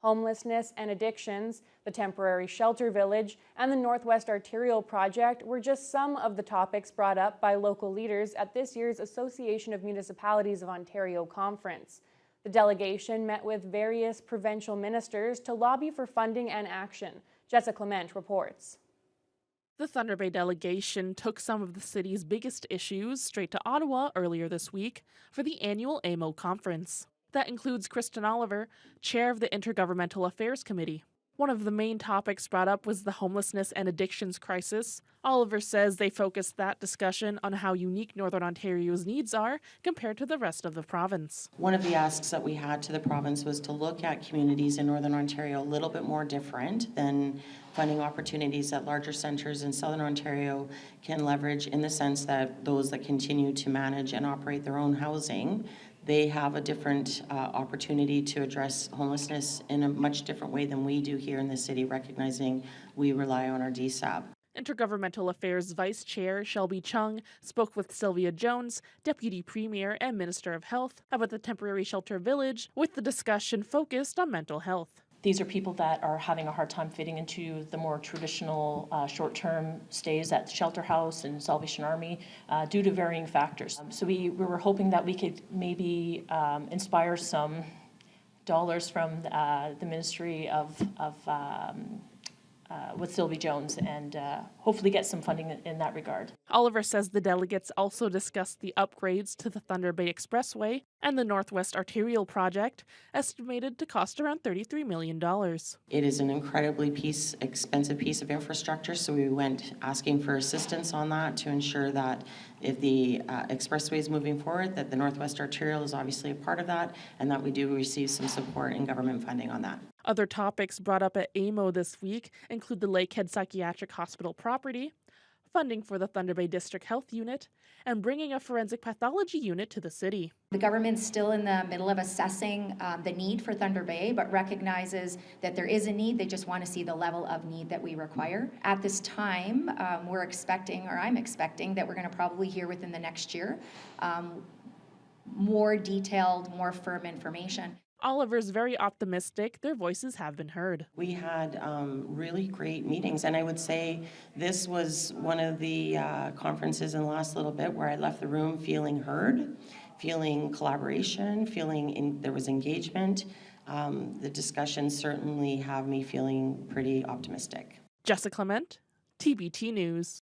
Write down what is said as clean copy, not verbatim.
Homelessness and addictions, the temporary shelter village, and the Northwest Arterial Project were just some of the topics brought up by local leaders at this year's Association of Municipalities of Ontario conference. The delegation met with various provincial ministers to lobby for funding and action. Jessica Clement reports. The Thunder Bay delegation took some of the city's biggest issues straight to Ottawa earlier this week for the annual AMO conference. That includes Kristen Oliver, chair of the Intergovernmental Affairs Committee. One of the main topics brought up was the homelessness and addictions crisis. Oliver says they focused that discussion on how unique Northern Ontario's needs are compared to the rest of the province. One of the asks that we had to the province was to look at communities in Northern Ontario a little bit more different than funding opportunities that larger centres in Southern Ontario can leverage, in the sense that those that continue to manage and operate their own housing, they have a different opportunity to address homelessness in a much different way than we do here in the city, recognizing we rely on our DSAB. Intergovernmental Affairs Vice Chair Shelby Chung spoke with Sylvia Jones, Deputy Premier and Minister of Health, about the temporary shelter village, with the discussion focused on mental health. These are people that are having a hard time fitting into the more traditional short-term stays at the shelter house and Salvation Army due to varying factors. So we were hoping that we could maybe inspire some dollars from the Ministry of with Sylvie Jones and hopefully get some funding in that regard. Oliver says the delegates also discussed the upgrades to the Thunder Bay Expressway and the Northwest Arterial Project, estimated to cost around $33 million. It is an incredibly expensive piece of infrastructure, so we went asking for assistance on that to ensure that if the expressway is moving forward, that the Northwest Arterial is obviously a part of that, and that we do receive some support in government funding on that. Other topics brought up at AMO this week include the Lakehead Psychiatric Hospital property, funding for the Thunder Bay District Health Unit, and bringing a forensic pathology unit to the city. The government's still in the middle of assessing the need for Thunder Bay, but recognizes that there is a need. They just want to see the level of need that we require. At this time, I'm expecting that we're going to probably hear within the next year more detailed, more firm information. Oliver's very optimistic their voices have been heard. We had really great meetings, and I would say this was one of the conferences in the last little bit where I left the room feeling heard, feeling collaboration, feeling there was engagement. The discussions certainly have me feeling pretty optimistic. Jessica Clement, TBT News.